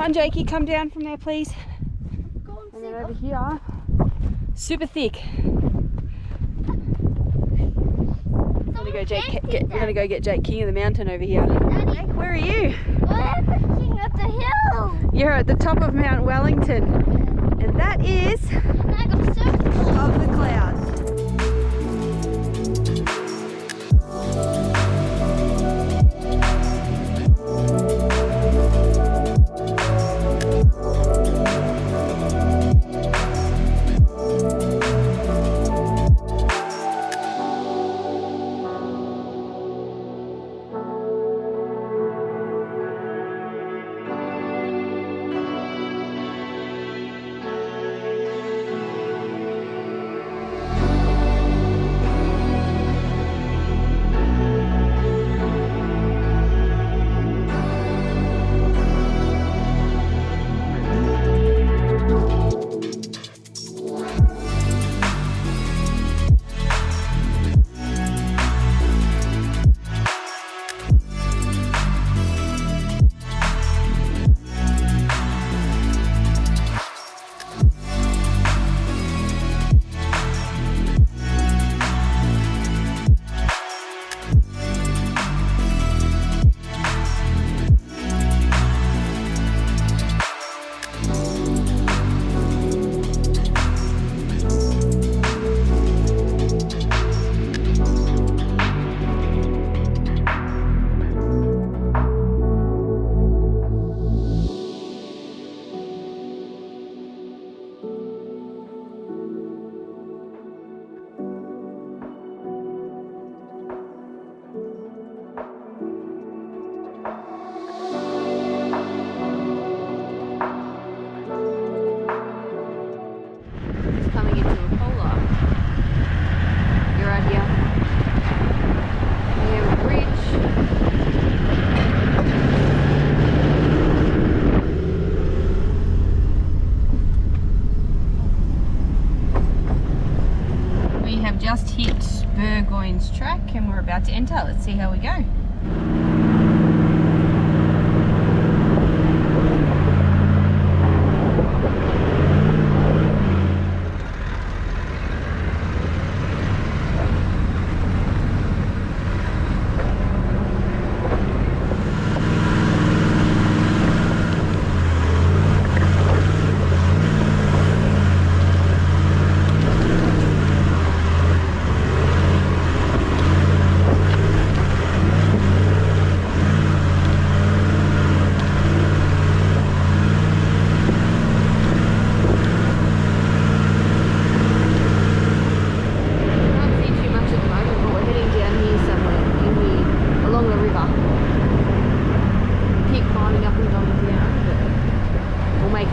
on, Jakey, come down from there, please. And then over here, super thick. We're gonna go, we're gonna go get Jake King of the Mountain over here. Daddy, Jake, where are you? we're king of the hill. You're at the top of Mount Wellington, and that is above the clouds. Just hit Burgoynes Track and we're about to enter. Let's see how we go.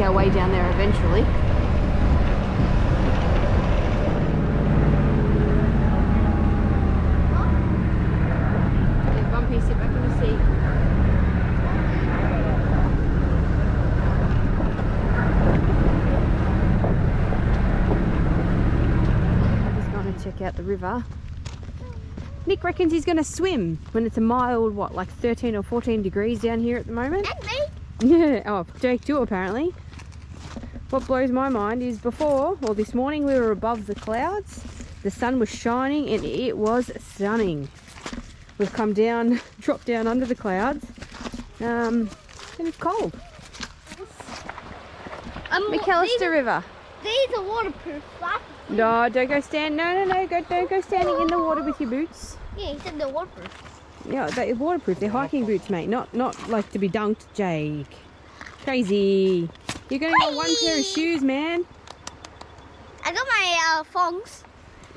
Our way down there eventually. Yeah, Bumpy, sit back in the seat. I'm just going to check out the river. Nick reckons he's going to swim when it's a mild, what, like 13 or 14 degrees down here at the moment? And me. Yeah, oh, Jake too apparently. What blows my mind is before, well this morning we were above the clouds, the sun was shining and it was stunning. We've come down, dropped down under the clouds, and it's cold. McAlister River. These are waterproof, right? No, don't go stand, don't go standing in the water with your boots. Yeah, he said they're waterproof. Yeah, they're waterproof, they're hiking boots mate, not like to be dunked, Jake. Crazy. You're going to get one pair of shoes, man. I got my thongs.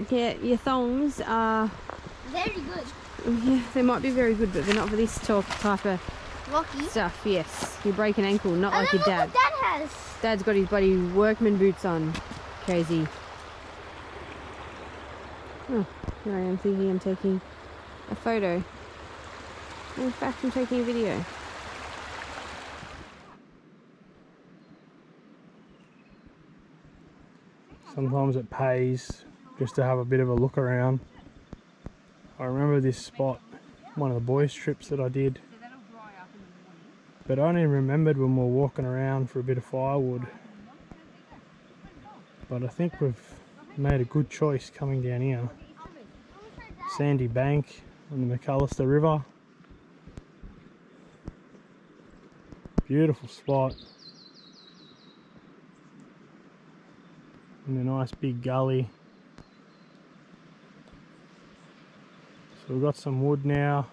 Yeah, your thongs are... Very good. Yeah, they might be very good, but they're not for this type of Rocky stuff, yes. You break an ankle, not like your dad. What Dad has. Dad's got his bloody workman boots on. Crazy. Oh, here I am thinking I'm taking a photo. In fact, I'm taking a video. Sometimes it pays just to have a bit of a look around. I remember this spot, one of the boys' trips that I did. But I only remembered when we were walking around for a bit of firewood. But I think we've made a good choice coming down here. Sandy bank on the McAlister River. Beautiful spot. In a nice big gully. So we've got some wood now.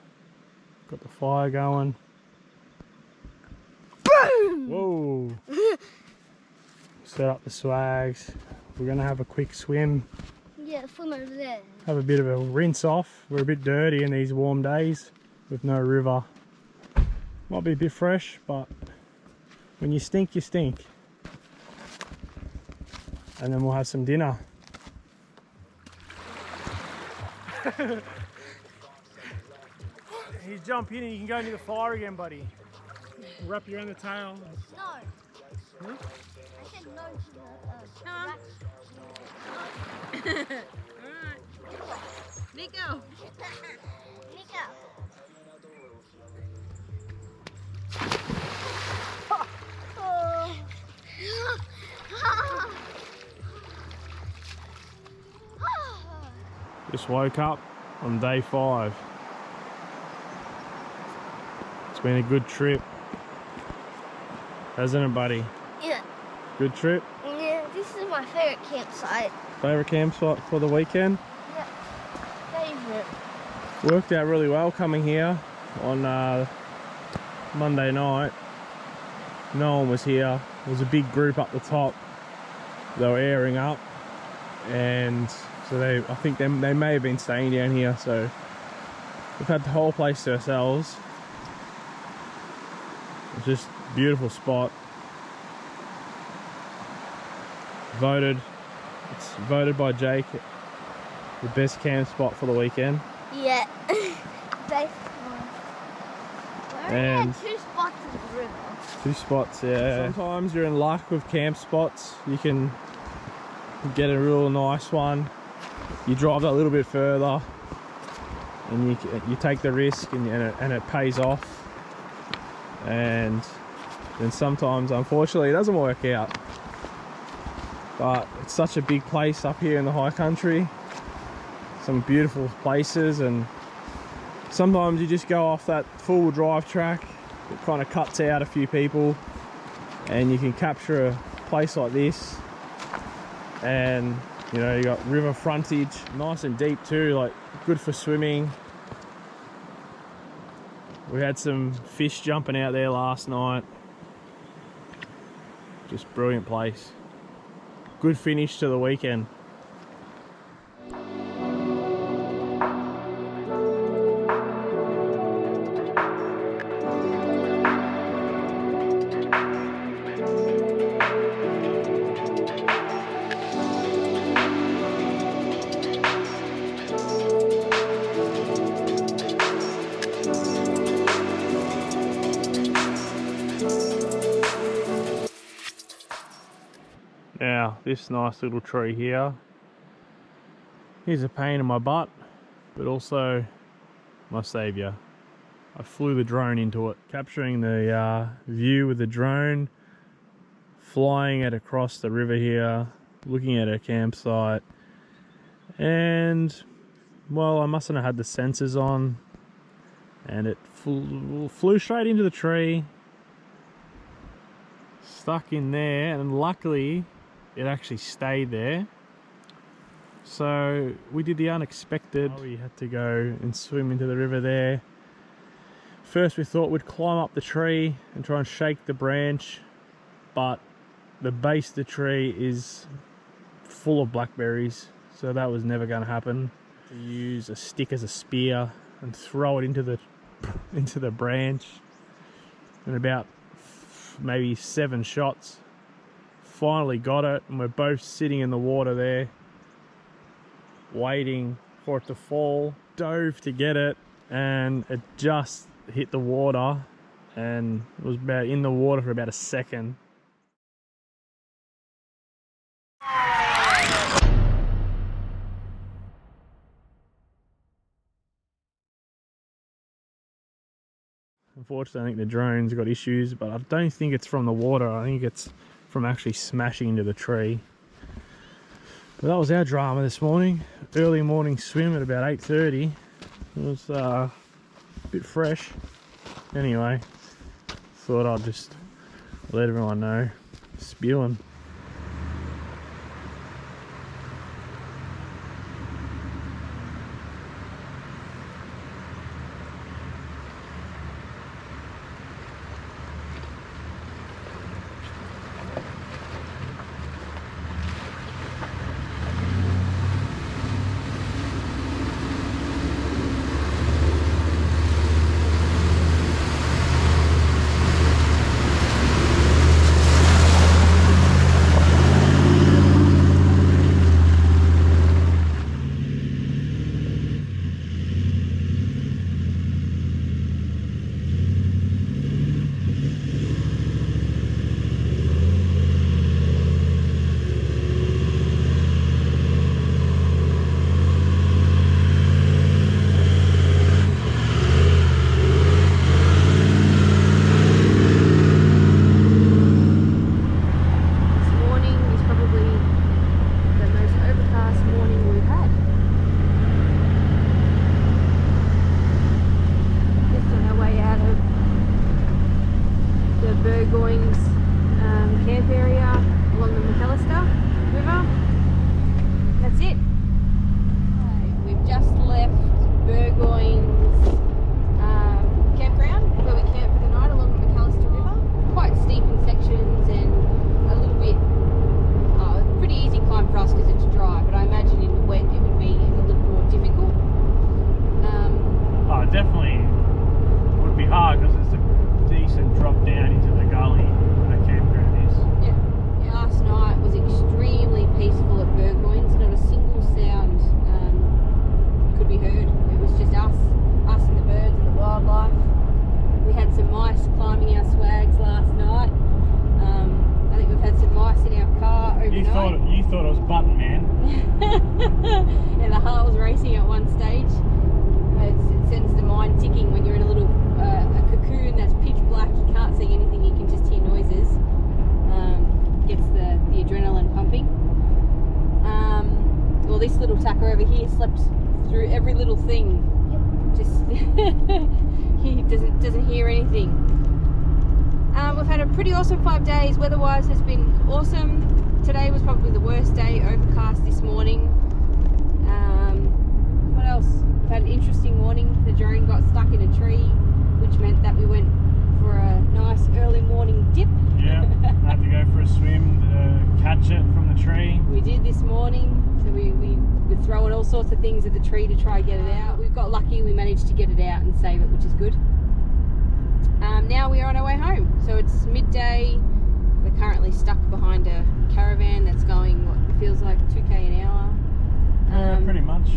Got the fire going. Boom! Whoa! Set up the swags. We're gonna have a quick swim. Yeah, swim over there. Have a bit of a rinse off. We're a bit dirty in these warm days with no river. Might be a bit fresh, but when you stink, you stink. And then we'll have some dinner. You jump in and you can go near the fire again, buddy. Wrap you around the tail. No. Huh? I said no to the Come on. Alright. Nico. Nico. Just woke up on day 5. It's been a good trip, hasn't it, buddy? Yeah. Good trip? Yeah, this is my favorite campsite. Favourite campsite for the weekend? Yeah. Favorite. Worked out really well coming here on Monday night. No one was here. There was a big group up the top. They were airing up, and so I think they may have been staying down here. So we've had the whole place to ourselves. It's just a beautiful spot. It's voted by Jake the best camp spot for the weekend. Yeah. Best one. And 2 spots in the river. 2 spots, yeah. Sometimes you're in luck with camp spots. You can get a real nice one. You drive that little bit further, and you take the risk, and it pays off. And then sometimes, unfortunately, it doesn't work out. But it's such a big place up here in the high country. Some beautiful places, and sometimes you just go off that full drive track. It kind of cuts out a few people, and you can capture a place like this. And you know, you got river frontage, nice and deep too, like good for swimming. We had some fish jumping out there last night. Just brilliant place. Good finish to the weekend. Now, this nice little tree here is a pain in my butt, but also my saviour. I flew the drone into it, capturing the view with the drone, flying it across the river here, looking at a campsite, and well, I mustn't have had the sensors on, and it flew straight into the tree, stuck in there, and luckily it actually stayed there. So we did the unexpected. We had to go and swim into the river there. First we thought we'd climb up the tree and try and shake the branch, but the base of the tree is full of blackberries, so that was never going to happen. To use a stick as a spear and throw it into the branch, and about maybe 7 shots. Finally got it, and we're both sitting in the water there waiting for it to fall. Dove to get it, and it just hit the water, and it was about in the water for about a second. Unfortunately, I think the drone's got issues, but I don't think it's from the water. I think it's from actually smashing into the tree. But that was our drama this morning. Early morning swim at about 8:30. It was a bit fresh. Anyway, thought I'd just let everyone know. Spewing. Burgoynes camp area along the McAlister River. That's it. We've just left Burgoynes campground where we camped for the night along the McAlister River. Quite steep in sections and a little bit pretty easy climb for us because it's dry, but I imagine in the wet it would be a little more difficult. Oh, definitely would be hard because it's a decent drop down into the gully where the campground is. Yeah, last night was extremely peaceful at Burgoynes. Not a single sound could be heard. It was just us and the birds and the wildlife. We had some mice climbing our swags last night. I think we've had some mice in our car overnight. You thought it was Button Man. Yeah, the heart was racing at one stage. It sends the mind ticking when you're in a little a cocoon that's pitch black. You can't see anything. You can just hear noises. Gets the adrenaline pumping. Well, this little tacker over here slept through every little thing. Yep. Just he doesn't hear anything. We've had a pretty awesome 5 days. Weather-wise has been awesome. Today was probably the worst day. Overcast this morning. What else? We've had an interesting morning. The drone got stuck in a tree, which meant that we went for a nice early morning dip. Yeah, had to go for a swim to catch it from the tree. We did this morning, so we were throwing all sorts of things at the tree to try and get it out. We got lucky, we managed to get it out and save it, which is good. Now we are on our way home, so it's midday. We're currently stuck behind a caravan that's going what feels like 2k an hour. Yeah, pretty much.